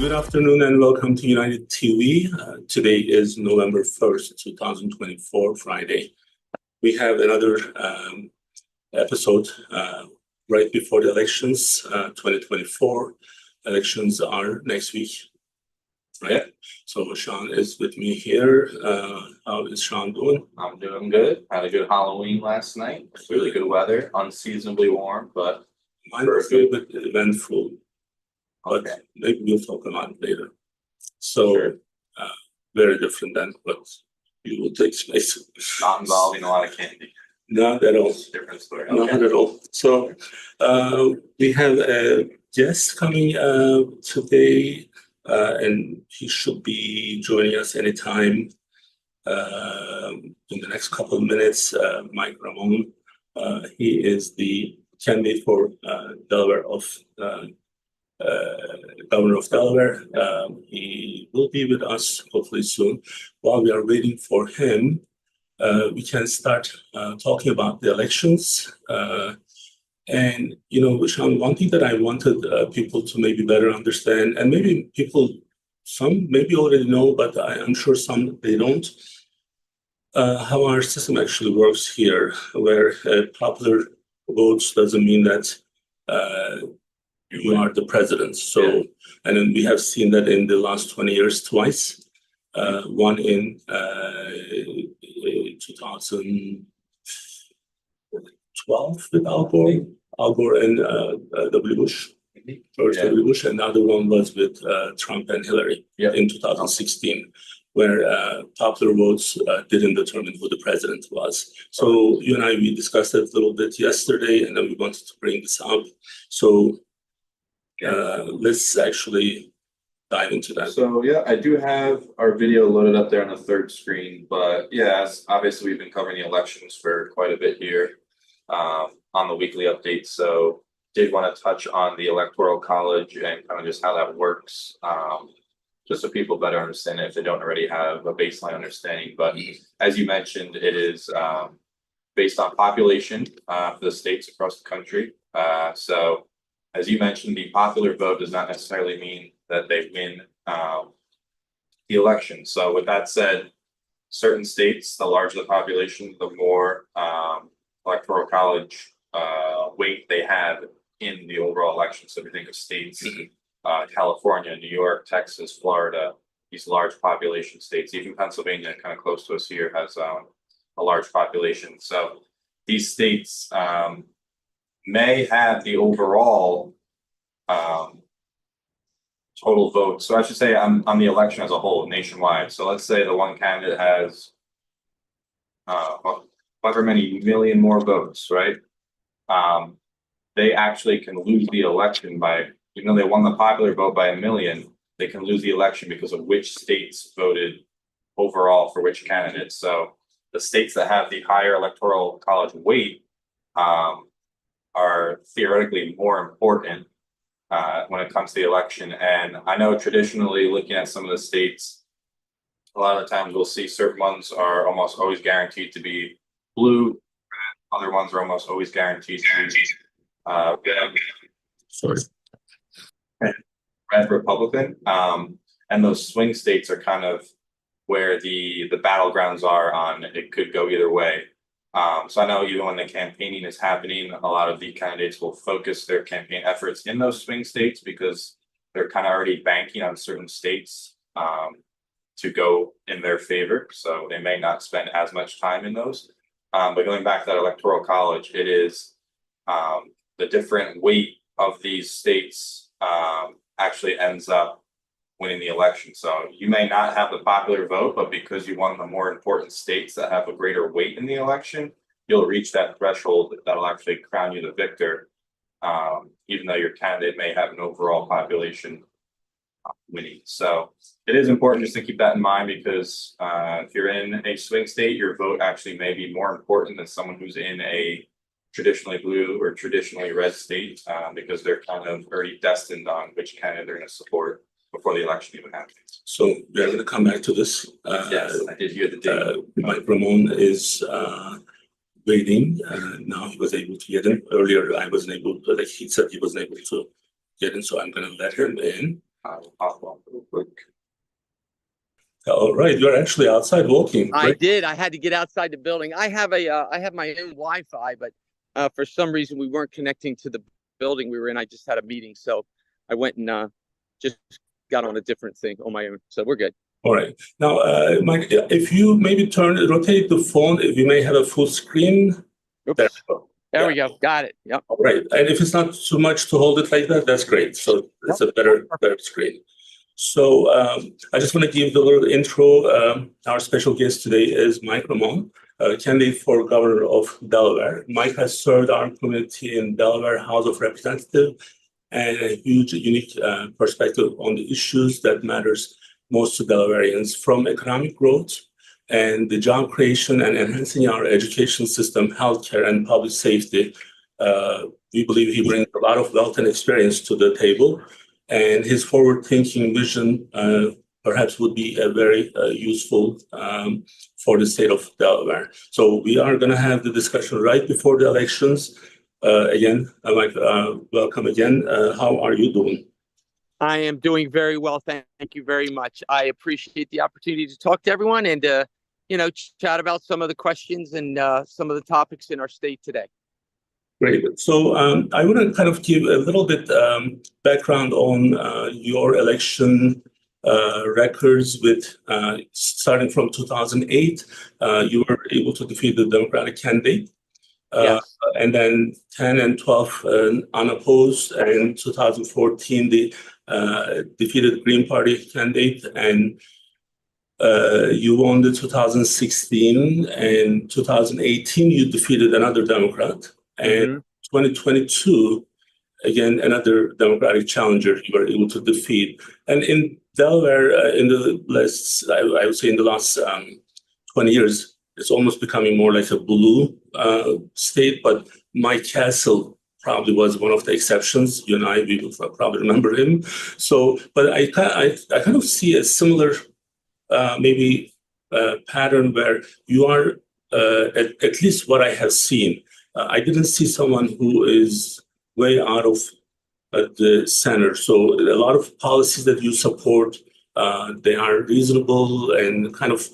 Good afternoon and welcome to United TV. Today is November 1st, 2024, Friday. We have another episode right before the elections, 2024. Elections are next week, right? So Sean is with me here. How is Sean doing? I'm doing good. Had a good Halloween last night. Really good weather, unseasonably warm, but Mine was a little bit eventful. But okay. maybe we'll talk about it later. So, Sure. Very different than what you will take place. Not involving a lot of candy. Not at all. Different story. Not at all. So, we have a guest coming today, and he should be joining us anytime in the next couple of minutes. Mike Ramone. He is the candidate for Delaware of Governor of Delaware. He will be with us hopefully soon. While we are waiting for him, we can start talking about the elections. And, Sean, one thing that I wanted people to maybe better understand, and maybe some maybe already know, but I'm sure some they don't, how our system actually works here, where popular votes doesn't mean that you are the president. So, yeah. And then we have seen that in the last 20 years twice. One in 2012 with Al Gore and W. Bush, George W. Bush, and the other one was with Trump and Hillary in 2016, where popular votes didn't determine who the president was. So you and I, we discussed it a little bit yesterday, and then we wanted to bring this up. So let's actually dive into that. So yeah, I do have our video loaded up there on the third screen, but yes, obviously we've been covering the elections for quite a bit here on the weekly updates. So did want to touch on the Electoral College and kind of just how that works, just so people better understand it if they don't already have a baseline understanding. But as you mentioned, it is based on population for the states across the country. So as you mentioned, the popular vote does not necessarily mean that they win the election. So with that said, certain states, the larger the population, the more Electoral College weight they have in the overall election. So if you think of states, California, New York, Texas, Florida, these large population states, even Pennsylvania, kind of close to us here, has a large population. So these states may have the overall total vote. So I should say on the election as a whole, nationwide. So let's say the one candidate has however many million more votes, right? They actually can lose the election by, even though they won the popular vote by 1 million, they can lose the election because of which states voted overall for which candidates. So the states that have the higher Electoral College weight are theoretically more important when it comes to the election. And I know traditionally, looking at some of the states, a lot of the times we'll see certain ones are almost always guaranteed to be blue, other ones are almost always guaranteed to be red Republican. And those swing states are kind of where the battlegrounds are on, it could go either way. So I know even when the campaigning is happening, a lot of the candidates will focus their campaign efforts in those swing states because they're kind of already banking on certain states to go in their favor. So they may not spend as much time in those. But going back to that Electoral College, it is the different weight of these states actually ends up winning the election. So you may not have the popular vote, but because you won the more important states that have a greater weight in the election, you'll reach that threshold that'll actually crown you the victor, even though your candidate may have an overall population winning. So it is important just to keep that in mind because if you're in a swing state, your vote actually may be more important than someone who's in a traditionally blue or traditionally red state because they're kind of already destined on which candidate they're going to support before the election even happens. So we're going to come back to this. Yes, I did hear the date. Mike Ramone is waiting. Now he was able to get in. Earlier, I wasn't able to, like he said, he wasn't able to get in, so I'm going to let him in. I'll hop on real quick. All right, you're actually outside walking, I right? did. I had to get outside the building. I have my own Wi-Fi, but for some reason we weren't connecting to the building we were in. I just had a meeting, so I went and just got on a different thing on my own. So we're good. All right. Now, Mike, if you maybe rotate the phone, if you may have a full screen. Oops. There we go. There Yeah. we go. Got it. Yep. All right. And if it's not too much to hold it like that, that's great. So it's a better screen. So I just want to give the little intro. Our special guest today is Mike Ramone, candidate for governor of Delaware. Mike has served our community in Delaware House of Representatives and a huge, unique perspective on the issues that matters most to Delawareans, from economic growth and the job creation and enhancing our education system, healthcare, and public safety. We believe he brings a lot of wealth and experience to the table, and his forward-thinking vision perhaps would be a very useful for the state of Delaware. So we are going to have the discussion right before the elections. Again, Mike, welcome again. How are you doing? I am doing very well. Thank you very much. I appreciate the opportunity to talk to everyone and chat about some of the questions and some of the topics in our state today. Great. So I want to kind of give a little bit background on your election records with starting from 2008. You were able to defeat the Democratic candidate. Yes. And then 10 and 12 unopposed, and 2014 the defeated Green Party candidate, and you won the 2016, and 2018 you defeated another Democrat, and 2022 again another Democratic challenger you were able to defeat. And in Delaware, in the last, I would say in the last 20 years, it's almost becoming more like a blue state, but Mike Castle probably was one of the exceptions. You and I, we will probably remember him. So, but I kind of see a similar pattern where you are, at least what I have seen. I didn't see someone who is way out of the center. So a lot of policies that you support, they are reasonable and kind of,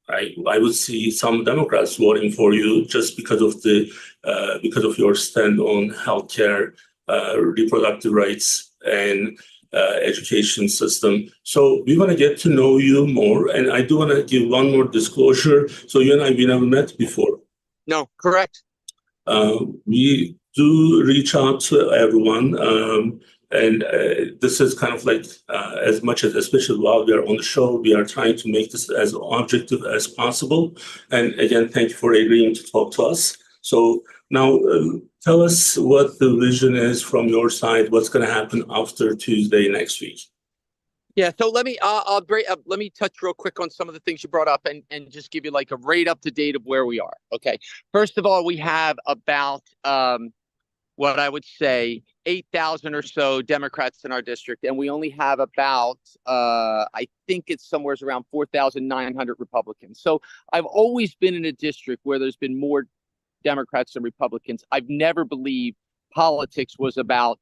I would see some Democrats voting for you just because of your stand on healthcare, reproductive rights, and education system. So we want to get to know you more, and I do want to give one more disclosure. So you and I, we never met before. No, correct. We do reach out to everyone. And this is kind of like as much as, especially while we are on the show, we are trying to make this as objective as possible. And again, thank you for agreeing to talk to us. So now tell us what the vision is from your side, what's going to happen after Tuesday next week. Yeah, so let me let me touch real quick on some of the things you brought up and just give you like a right up to date of where we are. Okay. First of all, we have about what I would say 8,000 or so Democrats in our district, and we only have about I think it's somewhere around 4,900 Republicans. So I've always been in a district where there's been more Democrats than Republicans. I've never believed politics was about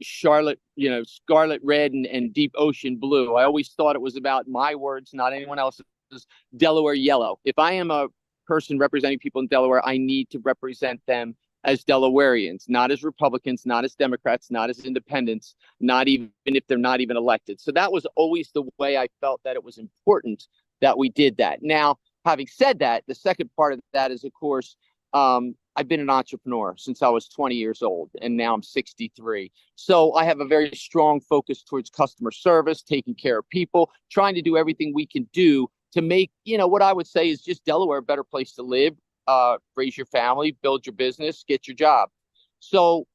Charlotte, scarlet red and deep ocean blue. I always thought it was about my words, not anyone else's. Delaware yellow. If I am a person representing people in Delaware, I need to represent them as Delawareans, not as Republicans, not as Democrats, not as independents, not even if they're not even elected. So that was always the way I felt that it was important that we did that. Now, having said that, the second part of that is, of course, I've been an entrepreneur since I was 20 years old, and now I'm 63. So I have a very strong focus towards customer service, taking care of people, trying to do everything we can do to make, what I would say is just Delaware a better place to live, raise your family, build your business, get your job. So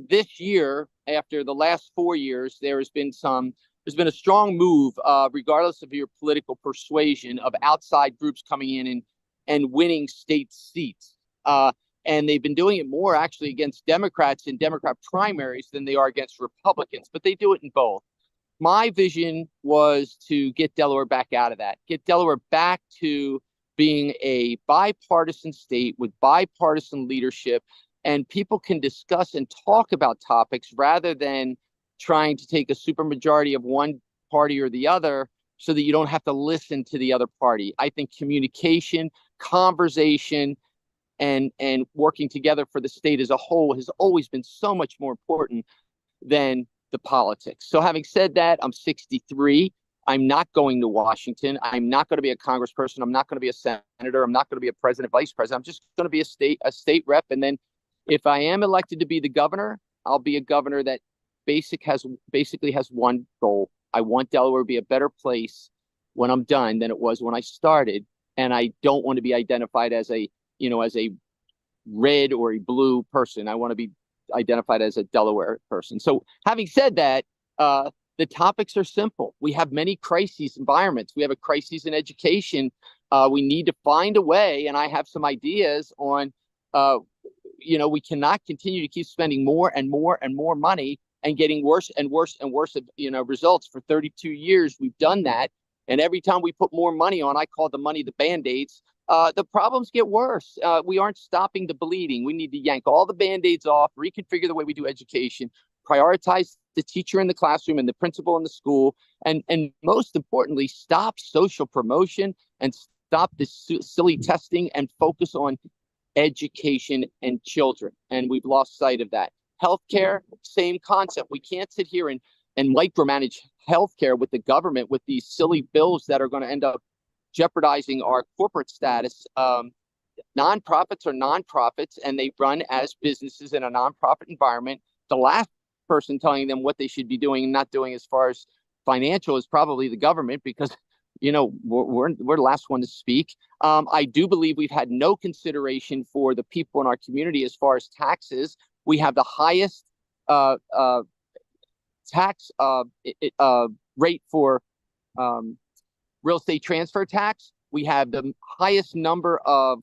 this year, after the last 4 years, there's been a strong move, regardless of your political persuasion, of outside groups coming in and winning state seats. And they've been doing it more actually against Democrats in Democrat primaries than they are against Republicans, but they do it in both. My vision was to get Delaware back out of that, get Delaware back to being a bipartisan state with bipartisan leadership, and people can discuss and talk about topics rather than trying to take a supermajority of one party or the other so that you don't have to listen to the other party. I think communication, conversation, and working together for the state as a whole has always been so much more important than the politics. So having said that, I'm 63. I'm not going to Washington. I'm not going to be a congressperson. I'm not going to be a senator. I'm not going to be a president, vice president. I'm just going to be a state rep. And then if I am elected to be the governor, I'll be a governor that basically has one goal. I want Delaware to be a better place when I'm done than it was when I started. And I don't want to be identified as a red or a blue person. I want to be identified as a Delaware person. So having said that, the topics are simple. We have many crises environments. We have a crisis in education. We need to find a way, and I have some ideas on, we cannot continue to keep spending more and more and more money and getting worse and worse and worse, results. For 32 years, we've done that. And every time we put more money on, I call the money the Band-Aids, the problems get worse. We aren't stopping the bleeding. We need to yank all the Band-Aids off, reconfigure the way we do education, prioritize the teacher in the classroom and the principal in the school, and most importantly, stop social promotion and stop this silly testing and focus on education and children. And we've lost sight of that. Healthcare, same concept. We can't sit here and micromanage healthcare with the government with these silly bills that are going to end up jeopardizing our corporate status. Nonprofits are nonprofits, and they run as businesses in a nonprofit environment. The last person telling them what they should be doing and not doing as far as financial is probably the government, because we're the last one to speak. I do believe we've had no consideration for the people in our community as far as taxes. We have the highest tax rate for real estate transfer tax. We have the highest number of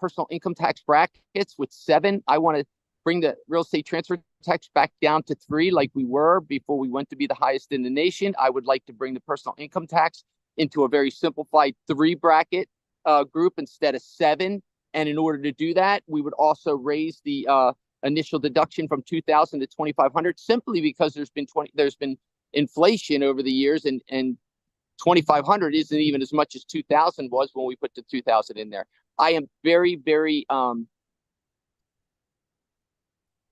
personal income tax brackets with 7. I want to bring the real estate transfer tax back down to 3 like we were before we went to be the highest in the nation. I would like to bring the personal income tax into a very simplified 3 bracket group instead of 7. And in order to do that, we would also raise the initial deduction from $2,000 to $2,500, simply because there's been inflation over the years, and $2,500 isn't even as much as $2,000 was when we put the $2,000 in there. I am very, very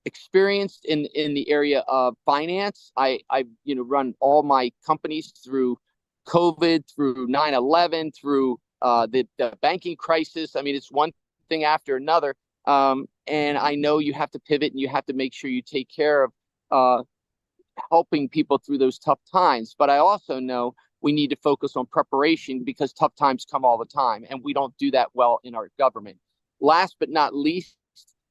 experienced in the area of finance. I've run all my companies through COVID, through 9/11, through the banking crisis. I mean, it's one thing after another. And I know you have to pivot, and you have to make sure you take care of helping people through those tough times. But I also know we need to focus on preparation, because tough times come all the time, and we don't do that well in our government. Last but not least,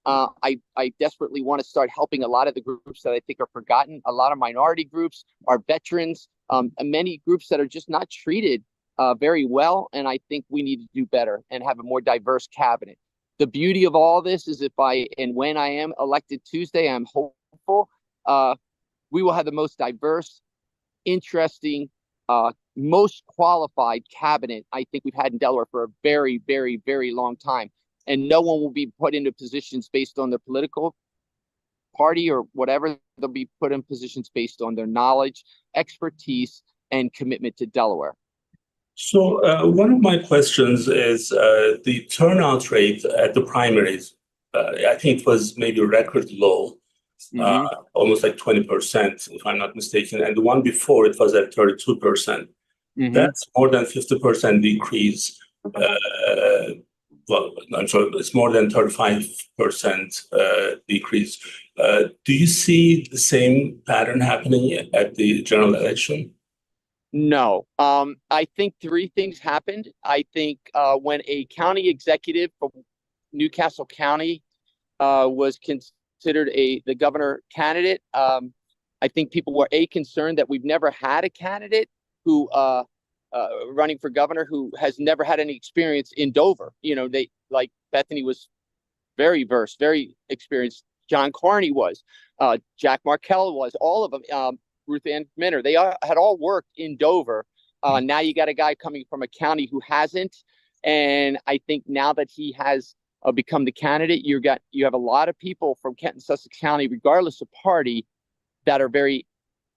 I desperately want to start helping a lot of the groups that I think are forgotten. A lot of minority groups, our veterans, and many groups that are just not treated very well. And I think we need to do better and have a more diverse cabinet. The beauty of all this is when I am elected Tuesday, I'm hopeful we will have the most diverse, interesting, most qualified cabinet I think we've had in Delaware for a very, very, very long time. And no one will be put into positions based on their political party or whatever. They'll be put in positions based on their knowledge, expertise, and commitment to Delaware. So one of my questions is the turnout rate at the primaries. I think it was maybe record low, almost like 20%, if I'm not mistaken. And the one before, it was at 32%. That's more than 50% decrease. Well, I'm sorry, it's more than 35% decrease. Do you see the same pattern happening at the general election? No. I think 3 things happened. I think when a county executive from Newcastle County was considered the governor candidate, I think people were concerned that we've never had a candidate who running for governor who has never had any experience in Dover. They, like Bethany, was very versed, very experienced. John Carney was, Jack Markell was, all of them. Ruth Ann Minner, they had all worked in Dover. Now you got a guy coming from a county who hasn't. And I think now that he has become the candidate, you have a lot of people from Kent and Sussex County, regardless of party, that are very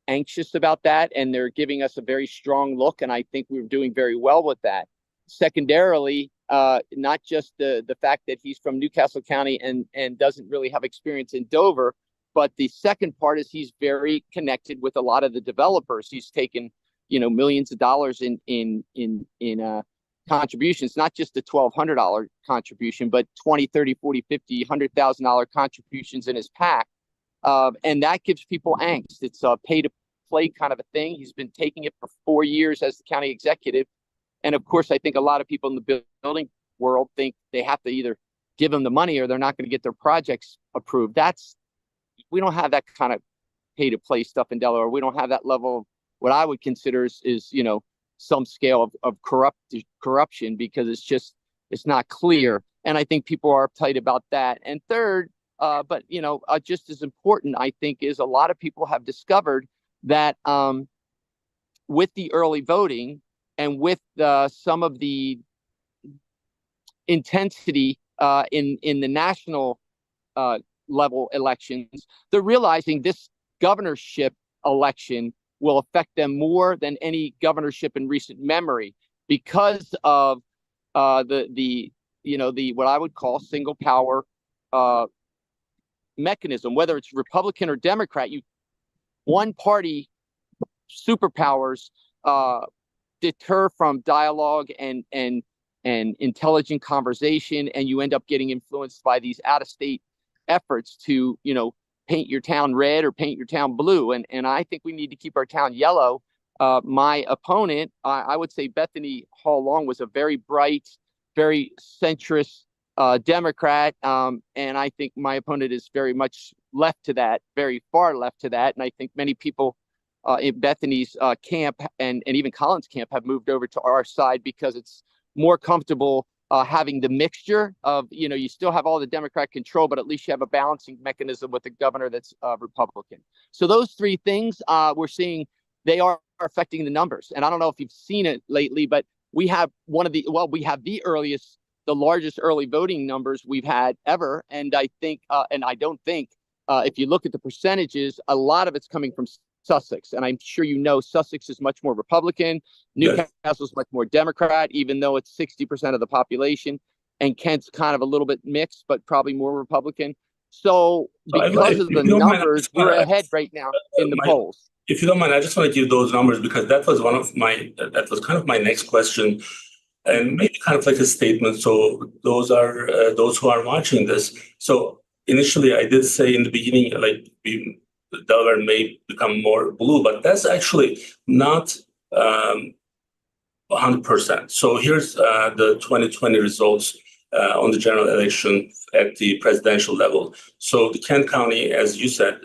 anxious about that, and they're giving us a very strong look, and I think we're doing very well with that. Secondarily, not just the fact that he's from Newcastle County and doesn't really have experience in Dover, but the second part is he's very connected with a lot of the developers. He's taken, millions of dollars in contributions, not just the $1,200 contribution, but 20, 30, 40, 50, $100,000 contributions in his PAC. And that gives people angst. It's a pay to play kind of a thing. He's been taking it for 4 years as the county executive. And of course, I think a lot of people in the building world think they have to either give him the money or they're not going to get their projects approved. We don't have that kind of pay to play stuff in Delaware. We don't have that level of what I would consider is some scale of corruption, because it's not clear. And I think people are uptight about that. And third, but just as important, I think, is a lot of people have discovered that with the early voting and with some of the intensity in the national level elections, they're realizing this governorship election will affect them more than any governorship in recent memory, because of the what I would call single power mechanism. Whether it's Republican or Democrat, one party superpowers deter from dialogue and intelligent conversation, and you end up getting influenced by these out-of-state efforts to paint your town red or paint your town blue. And I think we need to keep our town yellow. My opponent, I would say Bethany Hall Long, was a very bright, very centrist Democrat. And I think my opponent is very much left to that, very far left to that. And I think many people in Bethany's camp and even Colin's camp have moved over to our side because it's more comfortable having the mixture of, you still have all the Democrat control, but at least you have a balancing mechanism with a governor that's Republican. So those three things we're seeing, they are affecting the numbers. And I don't know if you've seen it lately, but we have the largest early voting numbers we've had ever. And I think, if you look at the percentages, a lot of it's coming from Sussex. And I'm sure Sussex is much more Republican. Newcastle is much more Democrat, even though it's 60% of the population. And Kent's kind of a little bit mixed, but probably more Republican. So because of the numbers, we're ahead right now in the polls. If you don't mind, I just want to give those numbers, because that was kind of my next question, and maybe kind of like a statement. So those who are watching this. So initially, I did say in the beginning, Delaware may become more blue, but that's actually not 100%. So here's the 2020 results on the general election at the presidential level. So the Kent County, as you said,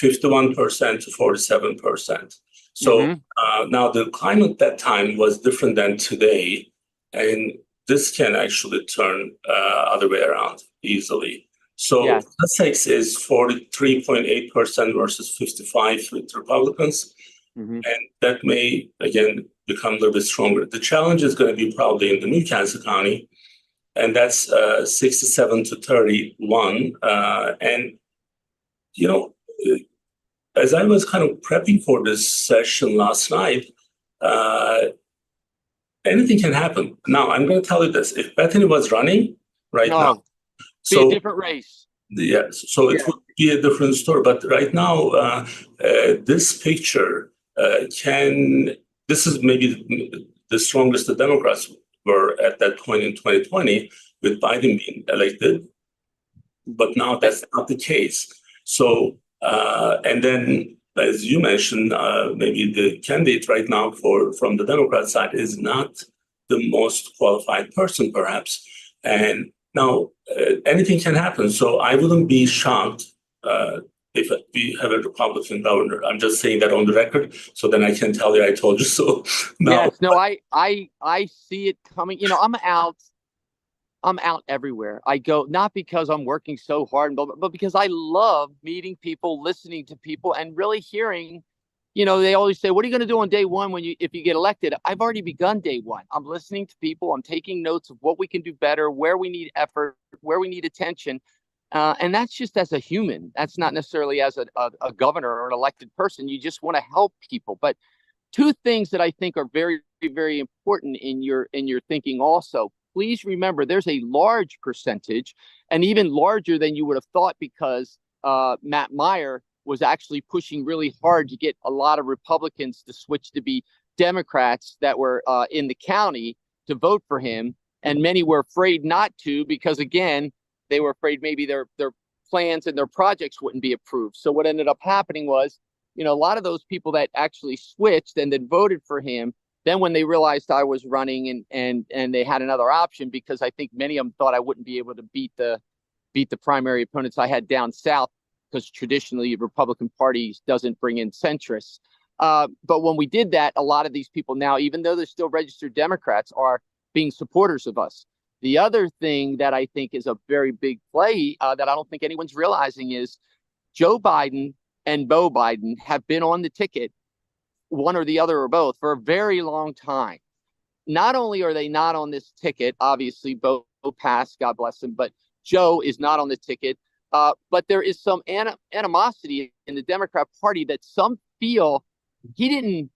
51% to 47%. So now the climate at that time was different than today, and this can actually turn other way around easily. So Sussex is 43.8% versus 55% with Republicans, and that may again become a little bit stronger. The challenge is going to be probably in the Newcastle County, and that's 67 to 31. And as I was kind of prepping for this session last night, anything can happen. Now, I'm going to tell you this. If Bethany was running now, be a different race. Yes, so it would be a different story. But right now, this picture this is maybe the strongest the Democrats were at that point in 2020, with Biden being elected. But now that's not the case. So, and then, as you mentioned, maybe the candidate right now from the Democrat side is not the most qualified person, perhaps. And now anything can happen. So I wouldn't be shocked if we have a Republican governor. I'm just saying that on the record, so then I can tell you I told you so. I see it coming. I'm out everywhere. I go, not because I'm working so hard, but because I love meeting people, listening to people, and really hearing they always say, what are you going to do on day one if you get elected? I've already begun day one. I'm listening to people. I'm taking notes of what we can do better, where we need effort, where we need attention. And that's just as a human. That's not necessarily as a governor or an elected person. You just want to help people. But two things that I think are very, very important in your thinking also. Please remember, there's a large percentage, and even larger than you would have thought, because Matt Meyer was actually pushing really hard to get a lot of Republicans to switch to be Democrats that were in the county to vote for him. And many were afraid not to, because, again, they were afraid maybe their plans and their projects wouldn't be approved. So what ended up happening was, a lot of those people that actually switched and then voted for him, then when they realized I was running and they had another option, because I think many of them thought I wouldn't be able to beat the primary opponents I had down south, because traditionally Republican Party doesn't bring in centrists. But when we did that, a lot of these people now, even though they're still registered Democrats, are being supporters of us. The other thing that I think is a very big play that I don't think anyone's realizing is Joe Biden and Beau Biden have been on the ticket, one or the other or both, for a very long time. Not only are they not on this ticket, obviously Beau passed, God bless him, but Joe is not on the ticket. But there is some animosity in the Democrat Party that some feel he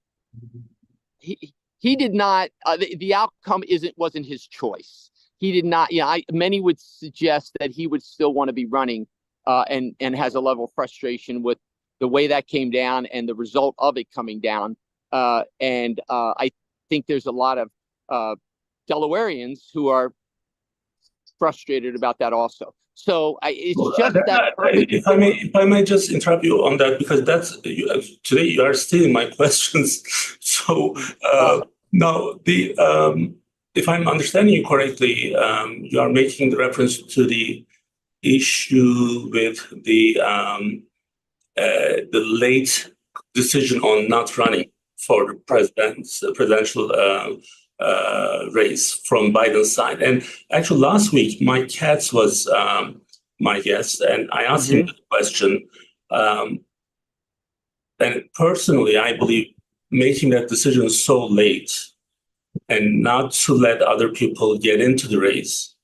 did not. The outcome wasn't his choice. He did not. Many would suggest that he would still want to be running, and has a level of frustration with the way that came down and the result of it coming down. And I think there's a lot of Delawareans who are frustrated about that also. So it's just that. If I may just interrupt you on that, because today you are stealing my questions. So now if I'm understanding you correctly, you are making the reference to the issue with the late decision on not running for the presidential race from Biden's side. And actually, last week, Mike Katz was my guest, and I asked him the question. And personally, I believe making that decision so late and not to let other people get into the race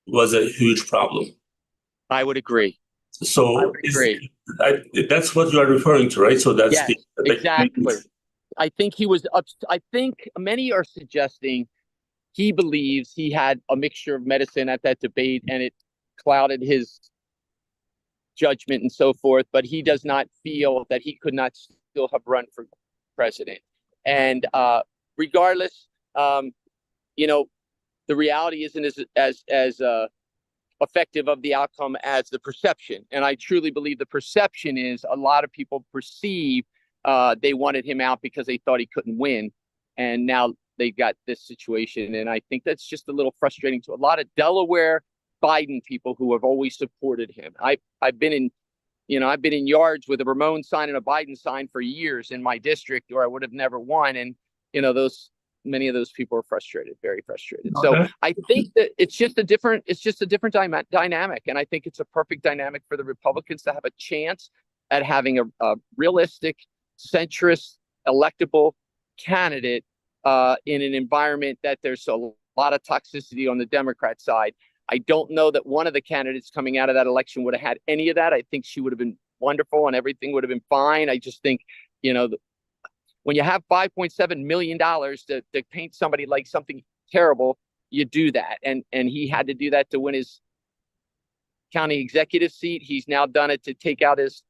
was a huge problem. I would agree. So that's what you are referring to, right? So that's yes, exactly. I think he was. I think many are suggesting he believes he had a mixture of medicine at that debate, and it clouded his judgment and so forth. But he does not feel that he could not still have run for president. And regardless, the reality isn't as effective of the outcome as the perception. And I truly believe the perception is a lot of people perceive they wanted him out because they thought he couldn't win. And now they got this situation. And I think that's just a little frustrating to a lot of Delaware Biden people who have always supported him. I've been in yards with a Ramone sign and a Biden sign for years in my district, or I would have never won. And, many of those people are frustrated, very frustrated. Okay. So I think that it's just a different dynamic. And I think it's a perfect dynamic for the Republicans to have a chance at having a realistic, centrist, electable candidate in an environment that there's a lot of toxicity on the Democrat side. I don't know that one of the candidates coming out of that election would have had any of that. I think she would have been wonderful and everything would have been fine. I just think, when you have $5.7 million to paint somebody like something terrible, you do that. And he had to do that to win his county executive seat. He's now done it to take out his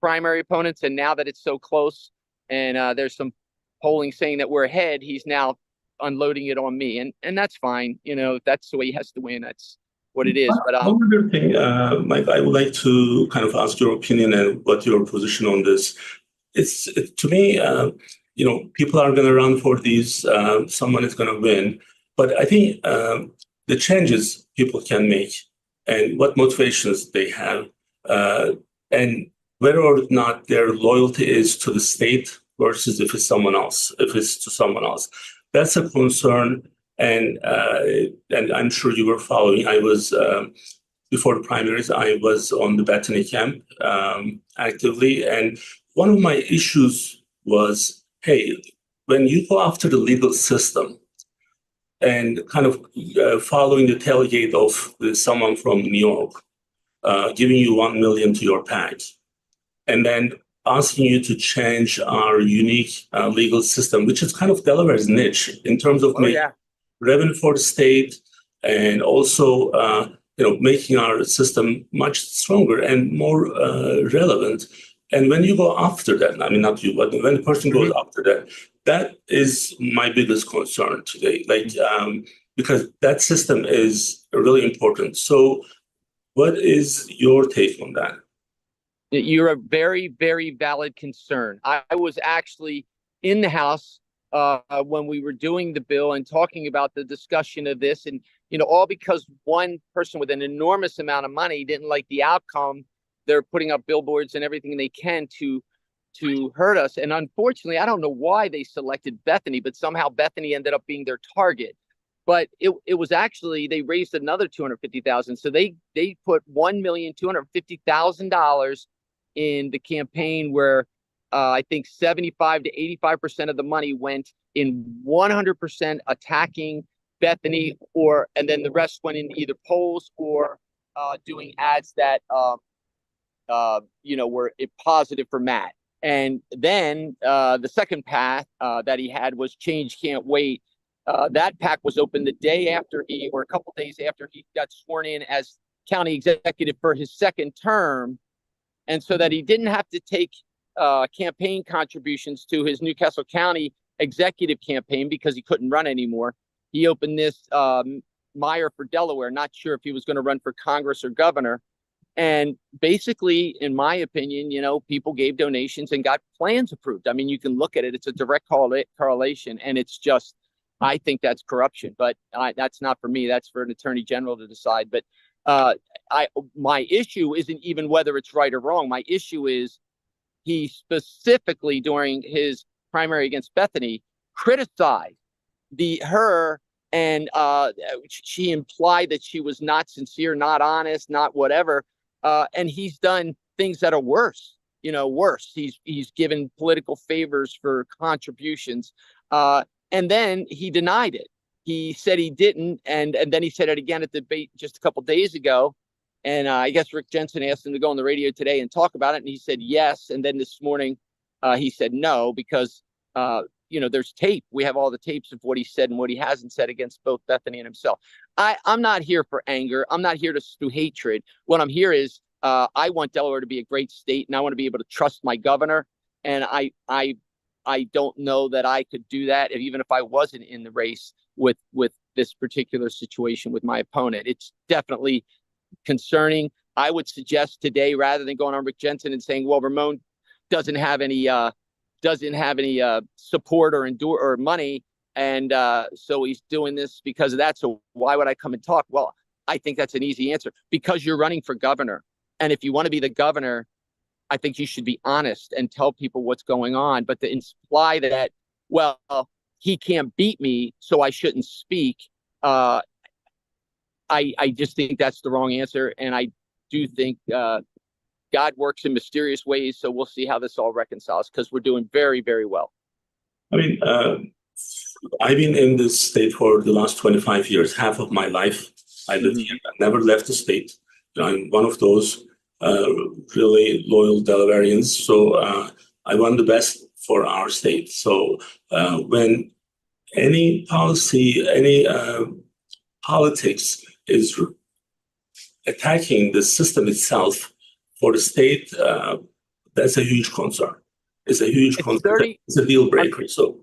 primary opponents. And now that it's so close and there's some polling saying that we're ahead, he's now unloading it on me. And that's fine. If that's the way he has to win, that's what it is. But one other thing, Mike, I would like to kind of ask your opinion and what your position on this. To me, people are going to run for these. Someone is going to win. But I think the changes people can make and what motivations they have, and whether or not their loyalty is to the state versus if it's to someone else, that's a concern. And I'm sure you were following. I was before the primaries. I was on the Bethany camp actively, and one of my issues was, hey, when you go after the legal system and kind of following the tailgate of someone from New York, giving you 1 million to your PAC, and then asking you to change our unique legal system, which is kind of Delaware's niche in terms of making revenue for the state, and also making our system much stronger and more relevant. And when you go after that, I mean, not you, but when the person goes after that, that is my biggest concern today. Because that system is really important. So what is your take on that? You're a very, very valid concern. I was actually in the House when we were doing the bill and talking about the discussion of this, and all because one person with an enormous amount of money didn't like the outcome. They're putting up billboards and everything they can to hurt us. And unfortunately, I don't know why they selected Bethany, but somehow Bethany ended up being their target. But it was actually, they raised another $250,000. So they put $1,250,000 in the campaign, where I think 75 to 85% of the money went in 100% attacking Bethany, and then the rest went in either polls or doing ads that were positive for Matt. And then the second path that he had was Change Can't Wait. That PAC was open the day after or a couple days after he got sworn in as county executive for his second term. And so that he didn't have to take campaign contributions to his Newcastle County executive campaign because he couldn't run anymore. He opened this Meyer for Delaware, not sure if he was going to run for Congress or governor. And basically, in my opinion, people gave donations and got plans approved. I mean, you can look at it. It's a direct correlation. And it's just, I think that's corruption. But that's not for me. That's for an attorney general to decide. But my issue isn't even whether it's right or wrong. My issue is he specifically, during his primary against Bethany, criticized her, and she implied that she was not sincere, not honest, not whatever. And he's done things that are worse. Worse. He's given political favors for contributions, and then he denied it. He said he didn't, and then he said it again at the debate just a couple of days ago. And I guess Rick Jensen asked him to go on the radio today and talk about it, and he said yes. And then this morning he said no, because there's tape. We have all the tapes of what he said and what he hasn't said against both Bethany and himself. I'm not here for anger. I'm not here to spew hatred. What I'm here is I want Delaware to be a great state, and I want to be able to trust my governor. And I don't know that I could do that even if I wasn't in the race with this particular situation with my opponent. It's definitely concerning. I would suggest today, rather than going on Rick Jensen and saying, well, Ramone doesn't have any support or money, and so he's doing this because of that. So why would I come and talk? Well, I think that's an easy answer. Because you're running for governor. And if you want to be the governor, I think you should be honest and tell people what's going on. But to imply that, well, he can't beat me, so I shouldn't speak, I just think that's the wrong answer. And I do think God works in mysterious ways. So we'll see how this all reconciles, because we're doing very, very well. I mean, I've been in this state for the last 25 years, half of my life. I lived here. I never left the state. I'm one of those really loyal Delawareans. So I want the best for our state. So when any policy, any politics is attacking the system itself for the state, that's a huge concern. It's a huge concern. It's a deal breaker. So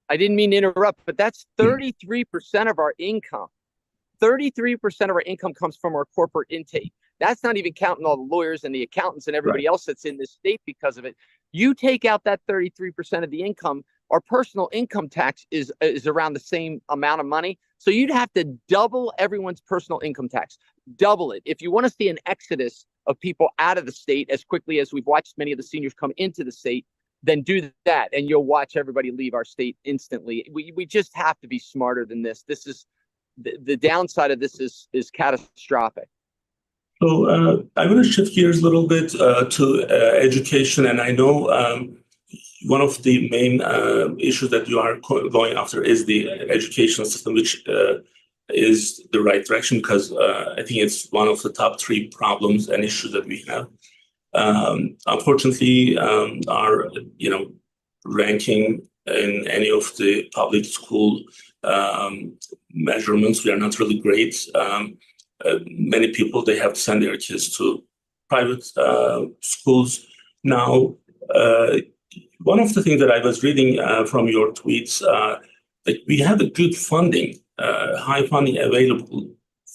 I didn't mean to interrupt, but that's 33% of our income. 33% of our income comes from our corporate intake. That's not even counting all the lawyers and the accountants and everybody else that's in this state because of it. You take out that 33% of the income, our personal income tax is around the same amount of money. So you'd have to double everyone's personal income tax, double it. If you want to see an exodus of people out of the state as quickly as we've watched many of the seniors come into the state, then do that, and you'll watch everybody leave our state instantly. We just have to be smarter than this. This is the downside of this is catastrophic. So I want to shift gears a little bit to education, and I know one of the main issues that you are going after is the education system, which is the right direction, because I think it's one of the top three problems and issues that we have. Unfortunately, our ranking in any of the public school measurements, we are not really great. Many people, they have to send their kids to private schools now. One of the things that I was reading from your tweets, that we have a good funding, high funding available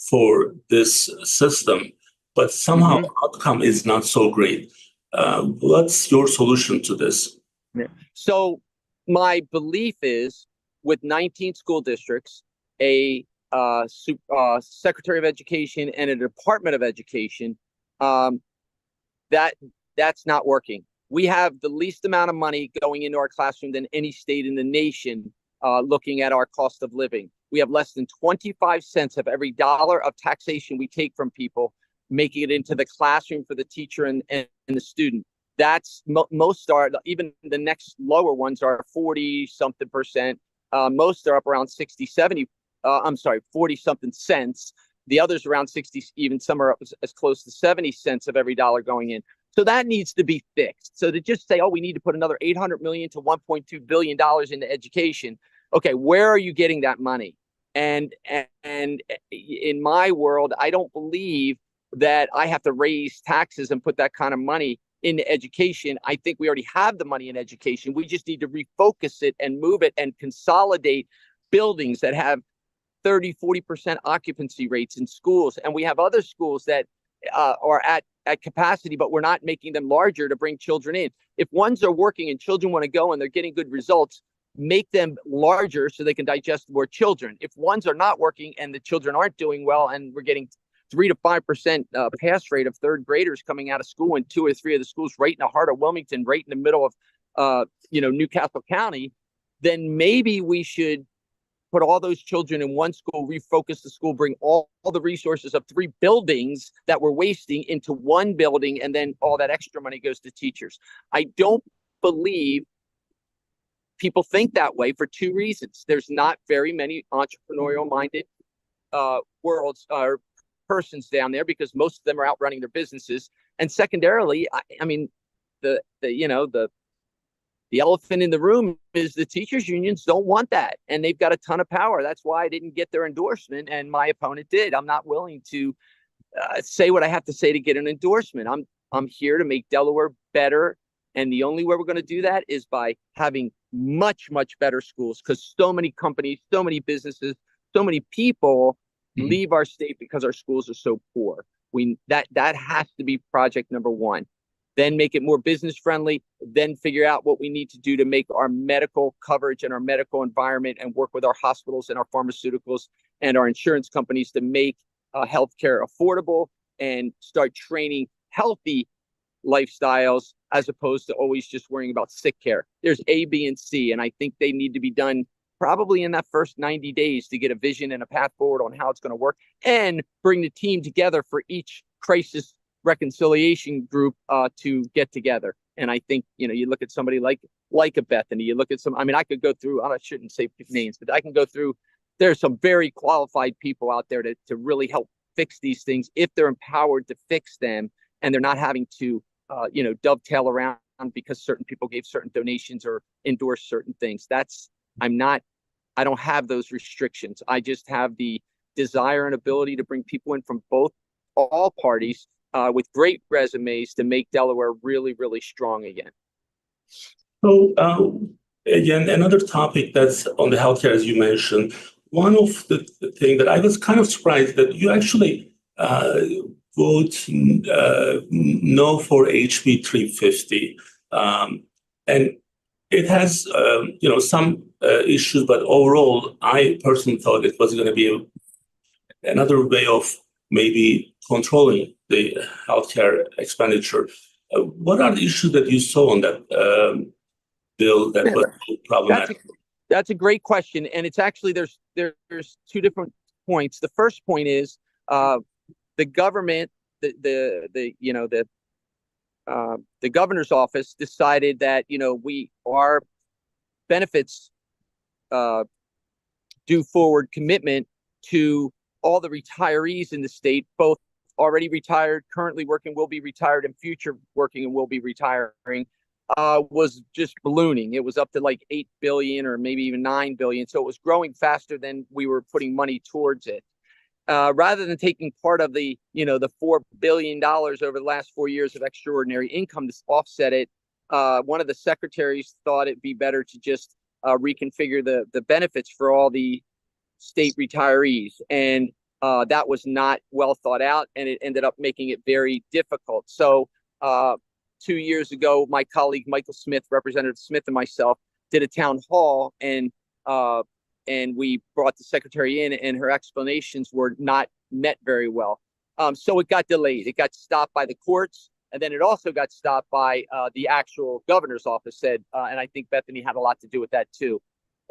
for this system, but somehow outcome is not so great. What's your solution to this? So my belief is, with 19 school districts, a Secretary of Education and a Department of Education, that's not working. We have the least amount of money going into our classroom than any state in the nation, looking at our cost of living. We have less than 25 cents of every dollar of taxation we take from people, making it into the classroom for the teacher and the student. That's most are, even the next lower ones are 40 something percent. Most are up around 60, 70, 40 something cents. The others around 60, even some are up as close to 70 cents of every dollar going in. So that needs to be fixed. So to just say, oh, we need to put another $800 million to $1.2 billion into education. Okay, where are you getting that money? And in my world, I don't believe that I have to raise taxes and put that kind of money into education. I think we already have the money in education. We just need to refocus it and move it and consolidate buildings that have 30, 40% occupancy rates in schools. And we have other schools that are at capacity, but we're not making them larger to bring children in. If ones are working and children want to go and they're getting good results, make them larger so they can digest more children. If ones are not working and the children aren't doing well and we're getting 3 to 5% pass rate of third graders coming out of school in 2 or 3 of the schools right in the heart of Wilmington, right in the middle of Newcastle County, then maybe we should put all those children in one school, refocus the school, bring all the resources of 3 buildings that we're wasting into one building, and then all that extra money goes to teachers. I don't believe people think that way for 2 reasons. There's not very many entrepreneurial-minded worlds or persons down there, because most of them are out running their businesses. And secondarily, I mean, the elephant in the room is the teachers unions don't want that, and they've got a ton of power. That's why I didn't get their endorsement, and my opponent did. I'm not willing to say what I have to say to get an endorsement. I'm here to make Delaware better, and the only way we're going to do that is by having much, much better schools, because so many companies, so many businesses, so many people leave our state because our schools are so poor. That has to be project number one. Then make it more business friendly, then figure out what we need to do to make our medical coverage and our medical environment, and work with our hospitals and our pharmaceuticals and our insurance companies to make healthcare affordable, and start training healthy lifestyles as opposed to always just worrying about sick care. There's A, B, and C, and I think they need to be done probably in that first 90 days to get a vision and a path forward on how it's going to work, and bring the team together for each crisis reconciliation group to get together. And I think, you look at somebody like a Bethany, you look at I could go through, I shouldn't say names, but I can go through, there's some very qualified people out there to really help fix these things if they're empowered to fix them, and they're not having to, dovetail around because certain people gave certain donations or endorsed certain things. I don't have those restrictions. I just have the desire and ability to bring people in from all parties with great resumes to make Delaware really, really strong again. So again, another topic that's on the healthcare, as you mentioned, one of the things that I was kind of surprised that you actually vote no for HB 350, and it has some issues, but overall, I personally thought it was going to be another way of maybe controlling the healthcare expenditure. What are the issues that you saw on that bill that was problematic? That's a great question, and it's actually there's 2 different points. The first point is the government, the the governor's office decided that, our benefits do forward commitment to all the retirees in the state, both already retired, currently working, will be retired, and future working and will be retiring, was just ballooning. It was up to like 8 billion or maybe even 9 billion. So it was growing faster than we were putting money towards it. Rather than taking part of the $4 billion over the last 4 years of extraordinary income to offset it, one of the secretaries thought it'd be better to just reconfigure the benefits for all the state retirees. And that was not well thought out, and it ended up making it very difficult. So 2 years ago, my colleague Michael Smith, Representative Smith, and myself did a town hall, and we brought the secretary in, and her explanations were not met very well. So it got delayed. It got stopped by the courts, and then it also got stopped by the actual governor's office, and I think Bethany had a lot to do with that too.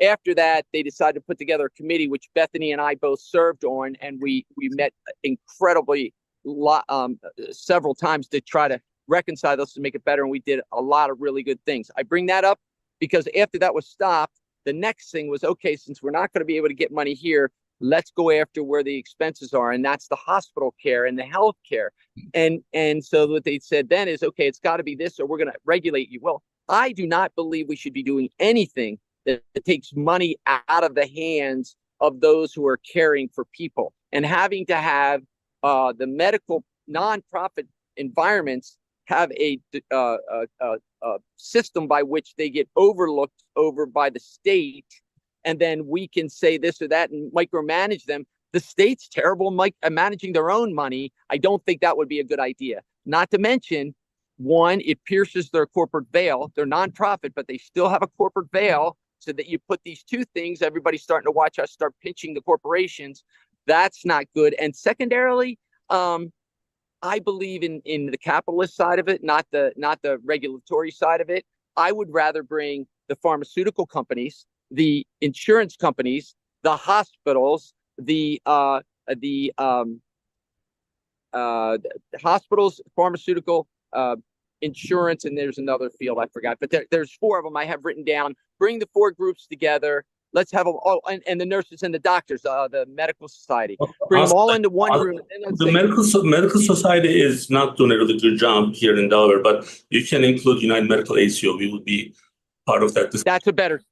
After that, they decided to put together a committee, which Bethany and I both served on, and we met incredibly several times to try to reconcile this to make it better, and we did a lot of really good things. I bring that up because after that was stopped, the next thing was, okay, since we're not going to be able to get money here, let's go after where the expenses are, and that's the hospital care and the health care. And so what they said then is, okay, it's got to be this, or we're going to regulate you. Well, I do not believe we should be doing anything that takes money out of the hands of those who are caring for people, and having to have the medical nonprofit environments have a system by which they get overlooked over by the state, and then we can say this or that and micromanage them. The state's terrible at managing their own money. I don't think that would be a good idea. Not to mention, one, it pierces their corporate veil. They're nonprofit, but they still have a corporate veil, so that you put these two things, everybody's starting to watch us start pinching the corporations. That's not good. And secondarily, I believe in the capitalist side of it, not the regulatory side of it. I would rather bring the pharmaceutical companies, the insurance companies, the hospitals, the hospitals, pharmaceutical, insurance, and there's another field I forgot, but there's 4 of them I have written down. Bring the 4 groups together. Let's have them all, and the nurses and the doctors, the medical society. Bring them all into one room. The medical society is not doing a really good job here in Delaware, but you can include United Medical ACO. We would be part of that. That's a better,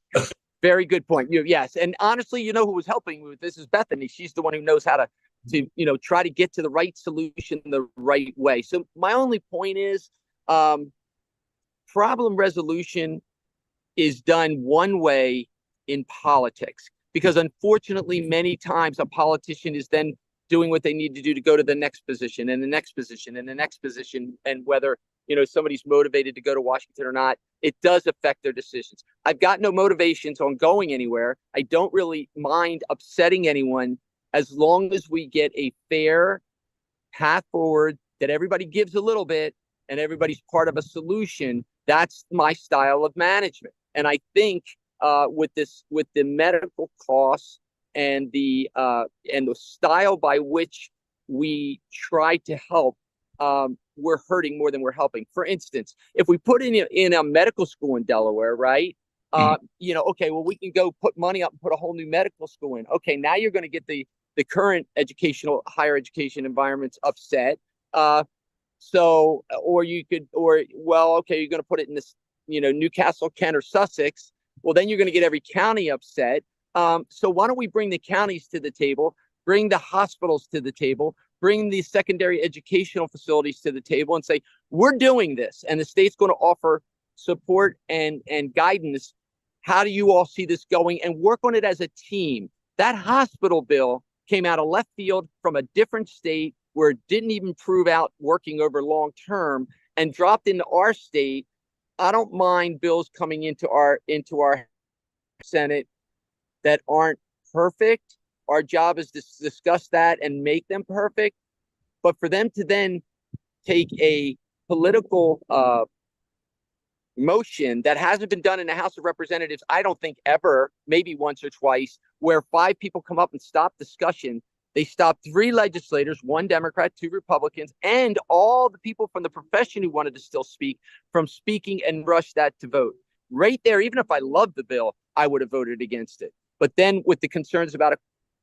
very good point. Yes, and honestly, who was helping me with this is Bethany. She's the one who knows how to try to get to the right solution the right way. So my only point is, problem resolution is done one way in politics, because unfortunately many times a politician is then doing what they need to do to go to the next position and the next position and the next position, and whether somebody's motivated to go to Washington or not, it does affect their decisions. I've got no motivations on going anywhere. I don't really mind upsetting anyone, as long as we get a fair path forward, that everybody gives a little bit and everybody's part of a solution. That's my style of management. And I think with the medical costs and the style by which we try to help, we're hurting more than we're helping. For instance, if we put in a medical school in Delaware, right? Okay, well, we can go put money up and put a whole new medical school in. Okay, now you're going to get the current higher education environments upset. Or you're going to put it in this, Newcastle, Kent, or Sussex. Well, then you're going to get every county upset. So why don't we bring the counties to the table, bring the hospitals to the table, bring the secondary educational facilities to the table, and say, we're doing this, and the state's going to offer support and guidance. How do you all see this going? And work on it as a team. That hospital bill came out of left field from a different state where it didn't even prove out working over long term, and dropped into our state. I don't mind bills coming into our Senate that aren't perfect. Our job is to discuss that and make them perfect. But for them to then take a political motion that hasn't been done in the House of Representatives, I don't think ever, maybe once or twice, where 5 people come up and stop discussion They stopped 3 legislators, 1 Democrat, 2 Republicans, and all the people from the profession who wanted to still speak from speaking, and rushed that to vote. Right there, even if I loved the bill, I would have voted against it. But then with the concerns about it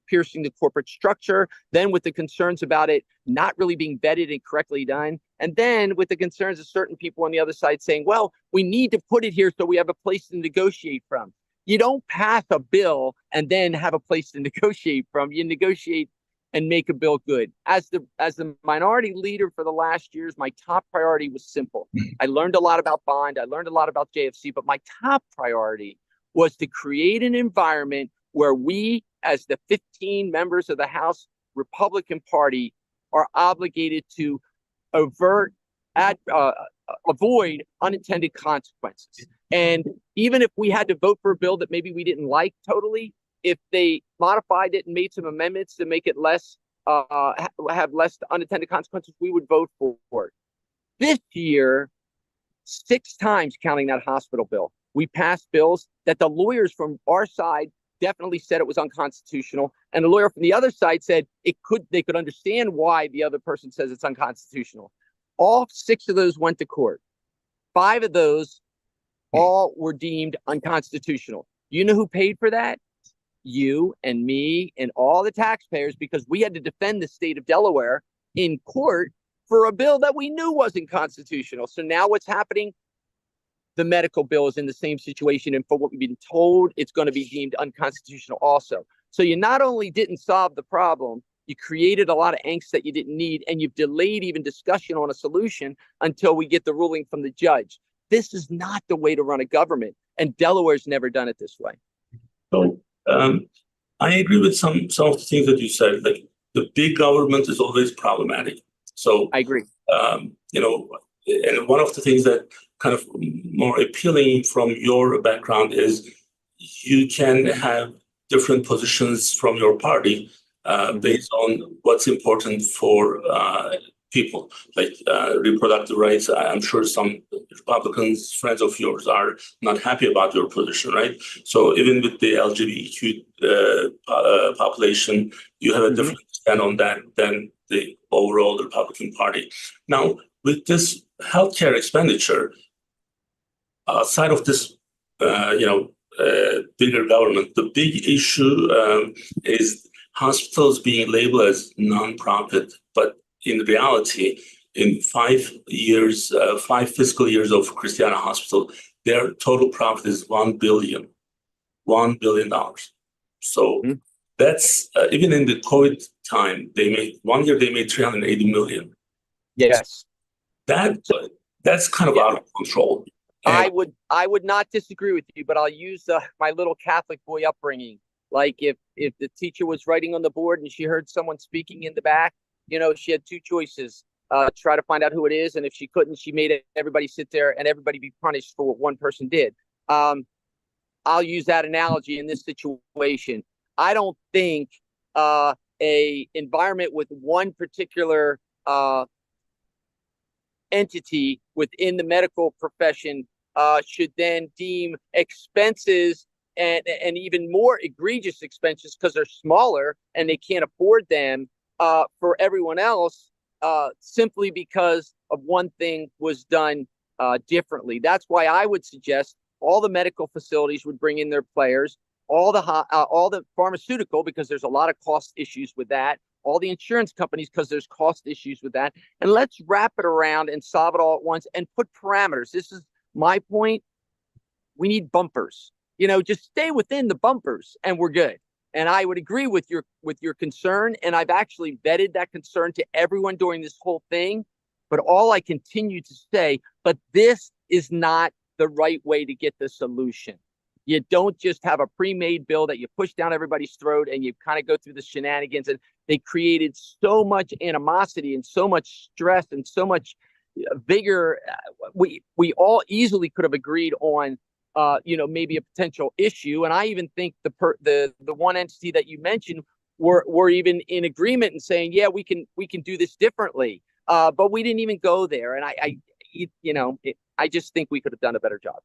piercing the corporate structure, then with the concerns about it not really being vetted and correctly done, and then with the concerns of certain people on the other side saying, well, we need to put it here so we have a place to negotiate from. You don't pass a bill and then have a place to negotiate from. You negotiate and make a bill good. As the minority leader for the last years, my top priority was simple. I learned a lot about bond. I learned a lot about JFC, but my top priority was to create an environment where we, as the 15 members of the House Republican Party, are obligated to avoid unintended consequences. And even if we had to vote for a bill that maybe we didn't like totally, if they modified it and made some amendments to make it less, have less unintended consequences, we would vote for it. This year, 6 times, counting that hospital bill, we passed bills that the lawyers from our side definitely said it was unconstitutional, and the lawyer from the other side said they could understand why the other person says it's unconstitutional. All 6 of those went to court. 5 of those all were deemed unconstitutional. You know who paid for that? You and me and all the taxpayers, because we had to defend the state of Delaware in court for a bill that we knew wasn't constitutional. So now what's happening? The medical bill is in the same situation, and for what we've been told, it's going to be deemed unconstitutional also. So you not only didn't solve the problem, you created a lot of angst that you didn't need, and you've delayed even discussion on a solution until we get the ruling from the judge. This is not the way to run a government, and Delaware's never done it this way. So I agree with some of the things that you said. Like, the big government is always problematic. So I agree. And one of the things that kind of more appealing from your background is you can have different positions from your party based on what's important for people, like reproductive rights. I'm sure some Republicans, friends of yours, are not happy about your position, right? So even with the LGBTQ population, you have a different stand on that than the overall Republican Party. Now, with this healthcare expenditure, outside of this, bigger government, the big issue is hospitals being labeled as nonprofit, but in reality, in 5 fiscal years of Christiana Hospital, their total profit is $1 billion. So that's even in the COVID time, one year they made 380 million. Yes. That's kind of out of control. I would not disagree with you, but I'll use my little Catholic boy upbringing. Like if the teacher was writing on the board and she heard someone speaking in the back, she had 2 choices: try to find out who it is, and if she couldn't, she made everybody sit there and everybody be punished for what one person did. I'll use that analogy in this situation. I don't think a environment with one particular entity within the medical profession should then deem expenses and even more egregious expenses, because they're smaller and they can't afford them, for everyone else, simply because of one thing was done differently. That's why I would suggest all the medical facilities would bring in their players, all the pharmaceutical, because there's a lot of cost issues with that, all the insurance companies, because there's cost issues with that, and let's wrap it around and solve it all at once and put parameters. This is my point. We need bumpers. Just stay within the bumpers and we're good. And I would agree with your concern, and I've actually vetted that concern to everyone during this whole thing. But all I continue to say, but this is not the right way to get the solution. You don't just have a pre-made bill that you push down everybody's throat and you kind of go through the shenanigans. And they created so much animosity and so much stress and so much vigor. We all easily could have agreed on maybe a potential issue. And I even think the one entity that you mentioned were even in agreement and saying, yeah, we can do this differently. But we didn't even go there. And I just think we could have done a better job.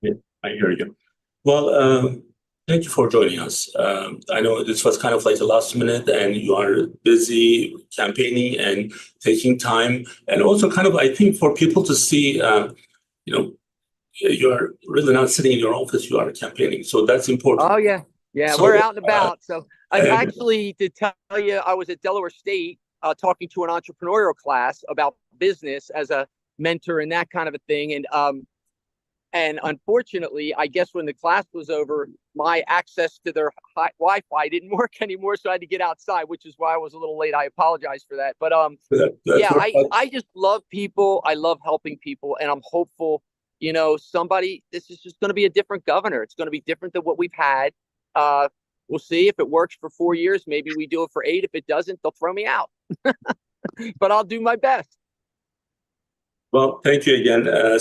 Yeah, I hear you. Well, Thank you for joining us. I know this was kind of like the last minute and you are busy campaigning and taking time. And also kind of, I think for people to see, you are really not sitting in your office, you are campaigning. So that's important. Oh, yeah. Yeah, So, we're out and about. So I and- actually, to tell you, I was at Delaware State talking to an entrepreneurial class about business as a mentor and that kind of a thing. And unfortunately, I guess when the class was over, my access to their Wi-Fi didn't work anymore, so I had to get outside, which is why I was a little late. I apologize for that. But yeah, I just love people. I love helping people, and I'm hopeful. This is just going to be a different governor. It's going to be different than what we've had. We'll see if it works for 4 years. Maybe we do it for 8. If it doesn't, they'll throw me out. But I'll do my best. Well, thank you again. I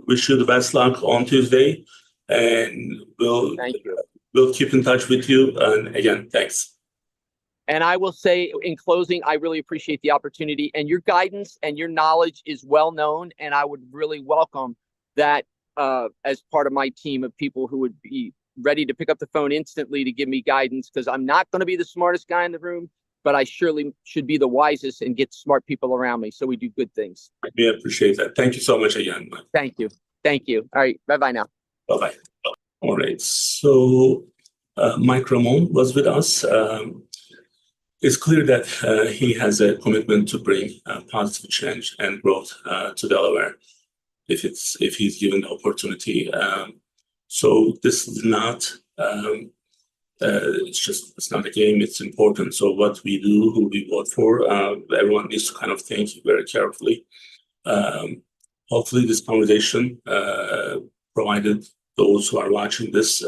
wish you the best luck on Tuesday, and Thank you. we'll keep in touch with you. And again, thanks. And I will say in closing, I really appreciate the opportunity, and your guidance and your knowledge is well known. And I would really welcome that as part of my team of people who would be ready to pick up the phone instantly to give me guidance, because I'm not going to be the smartest guy in the room, but I surely should be the wisest and get smart people around me so we do good things. We appreciate that. Thank you so much again. Thank you. Thank you. All right. Bye-bye now. Bye-bye. All right. So Mike Ramone was with us. It's clear that he has a commitment to bring positive change and growth to Delaware if he's given the opportunity. So this is not it's not a game, it's important. So what we do, who we vote for, everyone needs to kind of think very carefully. Hopefully this conversation provided those who are watching this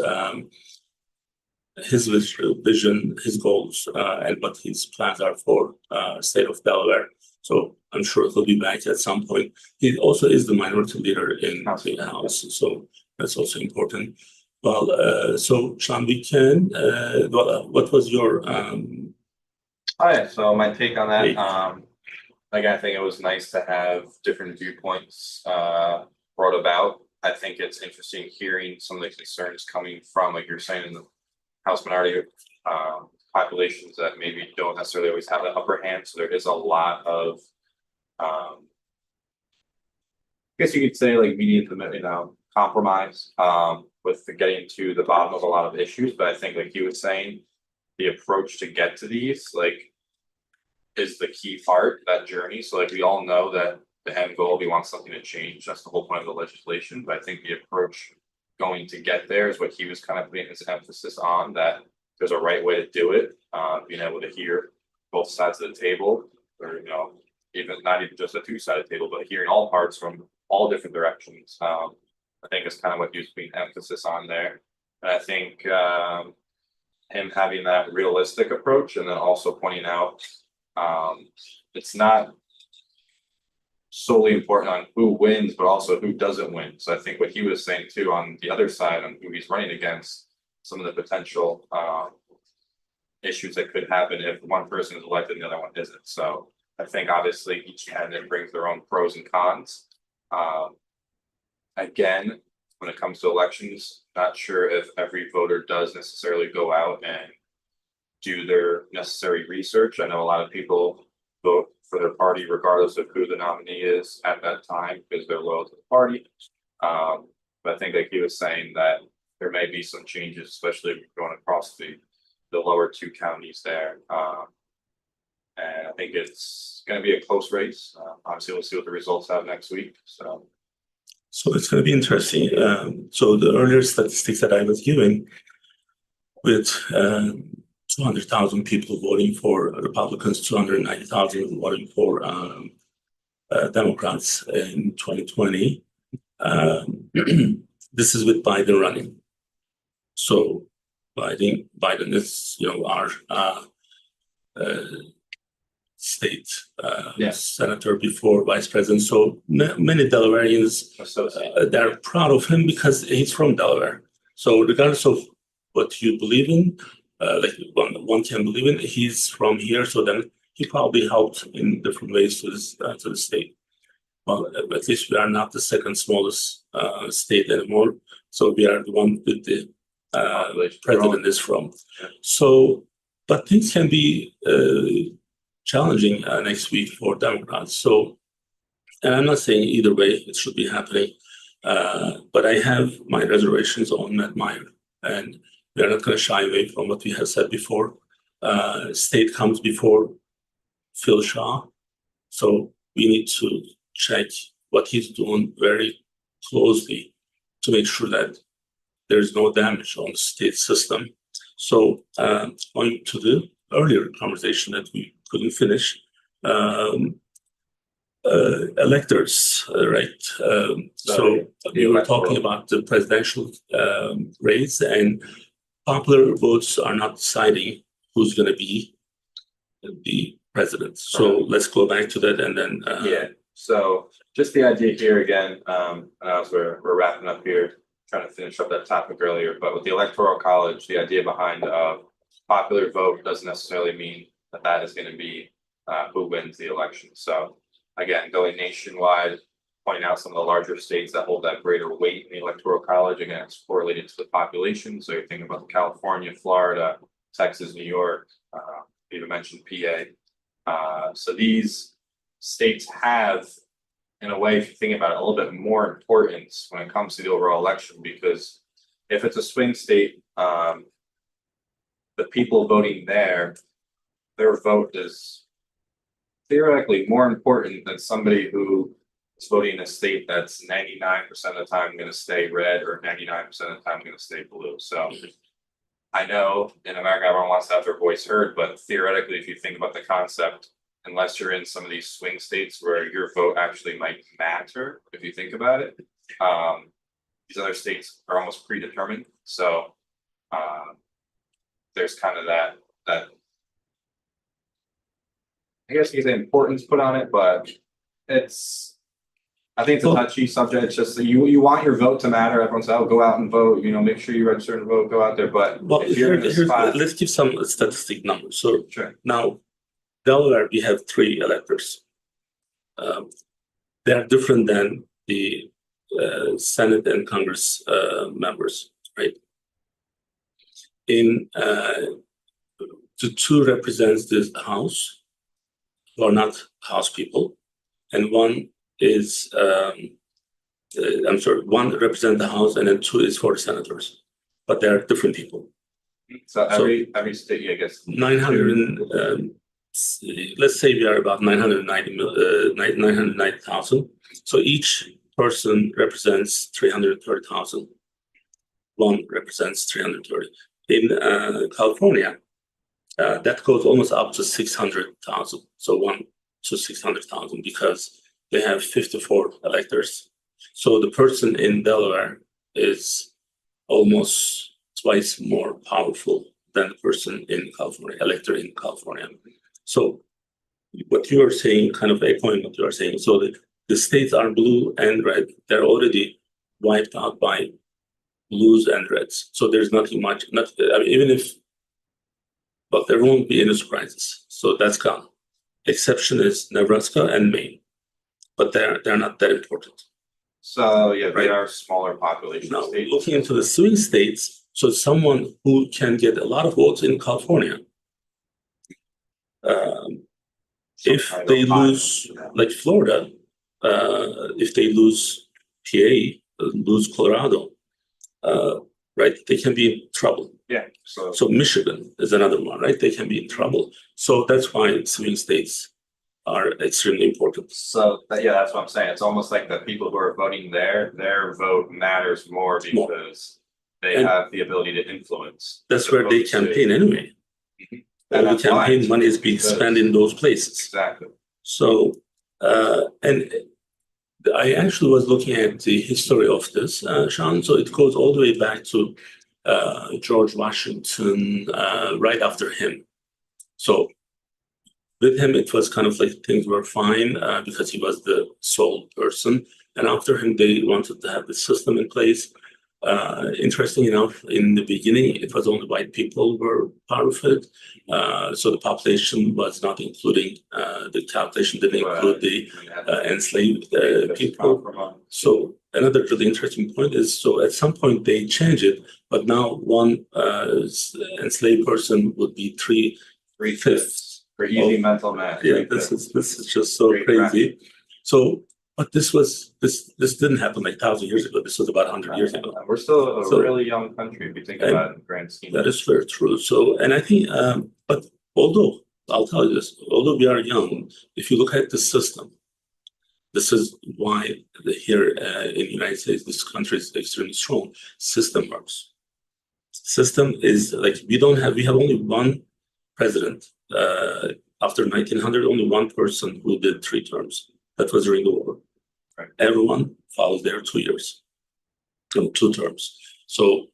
his vision, his goals, and what his plans are for state of Delaware. So I'm sure he'll be back at some point. He also is the minority leader in the House, so that's also important. Well, so Sean, what was your So my take on that, I think it was nice to have different viewpoints brought about. I think it's interesting hearing some of the concerns coming from, like you're saying, in the House minority populations that maybe don't necessarily always have the upper hand. So there is a lot of, I guess you could say, like media, compromise with getting to the bottom of a lot of issues. But I think, like you were saying, the approach to get to these, is the key part of that journey. So, we all know that the end goal, we want something to change. That's the whole point of the legislation. But I think the approach going to get there is what he was kind of putting his emphasis on, that there's a right way to do it, being able to hear both sides of the table, or, even not even just a two-sided table, but hearing all parts from all different directions. I think is kind of what he was putting emphasis on there. And I think him having that realistic approach, and then also pointing out it's not solely important on who wins, but also who doesn't win. So I think what he was saying too on the other side, on who he's running against, some of the potential issues that could happen if one person is elected and the other one isn't. So I think obviously each candidate brings their own pros and cons. Again, when it comes to elections, not sure if every voter does necessarily go out and do their necessary research. I know a lot of people vote for their party regardless of who the nominee is at that time because they're loyal to the party. But I think, like he was saying, that there may be some changes, especially going across the lower 2 counties there. And I think it's going to be a close race. Obviously, we'll see what the results have next week. So it's going to be interesting. So the earlier statistics that I was giving, with 200,000 people voting for Republicans, 290,000 voting for Democrats in 2020. This is with Biden running. So Biden is, our state senator before vice president. So many Delawareans, they're proud of him because he's from Delaware. So regardless of what you believe in, one can believe in, he's from here. So then he probably helped in different ways to the state. Well, at least we are not the second smallest state anymore. So we are the one with the president is from. Yeah. So, but things can be challenging next week for Democrats. So, and I'm not saying either way it should be happening, but I have my reservations on Matt Meyer, and we are not going to shy away from what we have said before. State comes before Phil Shaw, so we need to check what he's doing very closely to make sure that there's no damage on the state system. So going to the earlier conversation that we couldn't finish, electors, right? So we were talking about the presidential race, and popular votes are not deciding who's going to be the president. So let's go back to that, and then So just the idea here again, as we're wrapping up here, trying to finish up that topic earlier, but with the Electoral College, the idea behind popular vote doesn't necessarily mean that is going to be who wins the election. So again, going nationwide, pointing out some of the larger states that hold that greater weight in the Electoral College. Again, it's correlated to the population. So you're thinking about California, Florida, Texas, New York, even mentioned PA. So these states have, in a way, if you think about it, a little bit more importance when it comes to the overall election, because if it's a swing state, the people voting there, their vote is theoretically more important than somebody who is voting in a state that's 99% of the time going to stay red or 99% of the time going to stay blue. So I know in America everyone wants to have their voice heard, but theoretically, if you think about the concept, unless you're in some of these swing states where your vote actually might matter, if you think about it, these other states are almost predetermined. So there's kind of that I guess you can say importance put on it, but I think it's a touchy subject. It's just that you want your vote to matter. Everyone says, "Oh, go out and vote. Make sure you register and vote. Go out there." But if you're in a spot, let's give some statistic numbers. So sure. Now, Delaware, we have 3 electors. They are different than the Senate and Congress members, right? In the 2 represents the House, who are not House people, and one is one represents the House, and then 2 is for the senators, but they are different people. So every state, I guess, 900. Let's say we are about 990,000. So each person represents 330,000. One represents 330. In California, that goes almost up to 600,000. So 1 to 600,000 because they have 54 electors. So the person in Delaware is almost twice more powerful than the person in California, elector in California. So what you are saying, kind of echoing what you are saying. So the states are blue and red. They're already wiped out by blues and reds. So there's nothing much. Even if, but there won't be any surprises. So that's gone. Exception is Nebraska and Maine, but they're not that important. So yeah, they are smaller population Now, states. looking into the swing states, so someone who can get a lot of votes in California, if they lose, like Florida, if they lose PA, lose Colorado, right, they can be in trouble. Yeah. So Michigan is another one, right? They can be in trouble. So that's why swing states are extremely important. So that's what I'm saying. It's almost like the people who are voting there, their vote matters more because they have the ability to influence. That's where they campaign anyway. And all the campaign money is being spent in those places. Exactly. So, and I actually was looking at the history of this, Sean. So it goes all the way back to George Washington, right after him. So with him, it was kind of like things were fine because he was the sole person. And after him, they wanted to have the system in place. Interesting enough, in the beginning, it was only white people were part of it. So the population was not including, the calculation didn't include the enslaved people. So another really interesting point is, so at some point they change it, but now one enslaved person would be three-fifths. For easy Oh, mental math. Yeah, this is just so Great crazy. So, but this didn't happen like 1,000 years ago. This was about 100 years ago. We're still a So- really young country if you think about it in the grand scheme. That is very true. So, and I think, but although I'll tell you this, although we are young, if you look at the system, this is why here in the United States, this country is extremely strong. System works. System is like we have only one president. After 1900, only one person who did 3 terms. That was during the war. Right. Everyone follows their 2 years, 2 terms. So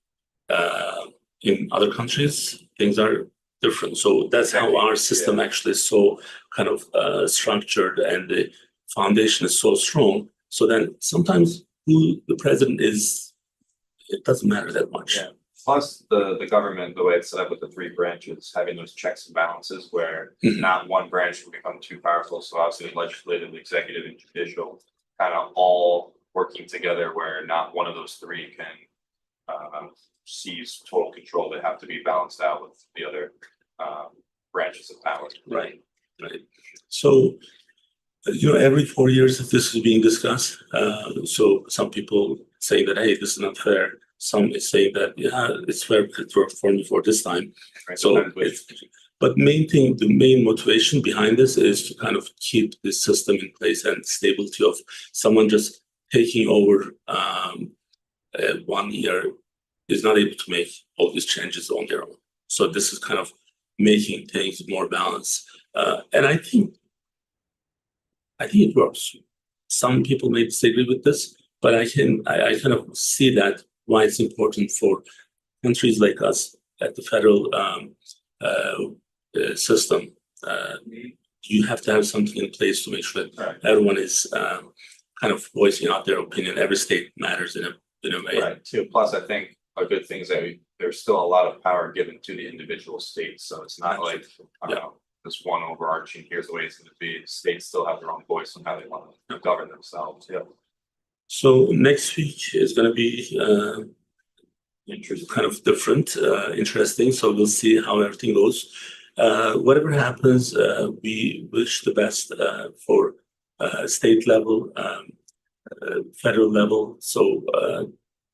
in other countries, things are different. So that's how our system actually is so kind of structured, and the foundation is so strong. So then sometimes who the president is, it doesn't matter that much. Yeah. Plus the government, the way it's set up with the 3 branches, having those checks and balances where not one branch will become too powerful. So obviously legislative, executive, and judicial kind of all working together where not one of those 3 can seize total control. They have to be balanced out with the other branches of power. Right. So, every 4 years this is being discussed. So some people say that, hey, this is not fair. Some is saying that, yeah, it's fair, it worked for me for this time. Right. So, but the main motivation behind this is to kind of keep the system in place and stability of someone just taking over 1 year is not able to make all these changes on their own. So this is kind of making things more balanced. And I think it works. Some people may disagree with this, but I kind of see that why it's important for countries like us at the federal system. You have to have something in place to make sure that everyone is kind of voicing out their opinion. Every state matters in a way. Right. Too. Plus, I think a good thing is that there's still a lot of power given to the individual states. So it's not like this one overarching, here's the way it's going to be. States still have their own voice on how they want to govern themselves. Yeah. So next week is going to be Interesting. kind of different, interesting. So we'll see how everything goes. Whatever happens, we wish the best for state level, federal level. So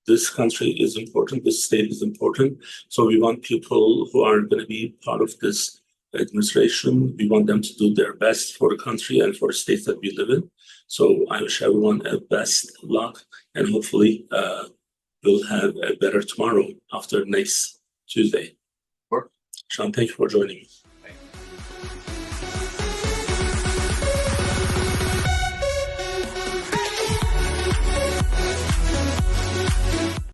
this country is important. This state is important. So we want people who are going to be part of this administration. We want them to do their best for the country and for the states that we live in. So I wish everyone best luck, and hopefully we'll have a better tomorrow after next Tuesday. Sure. Sean, thank you for joining me.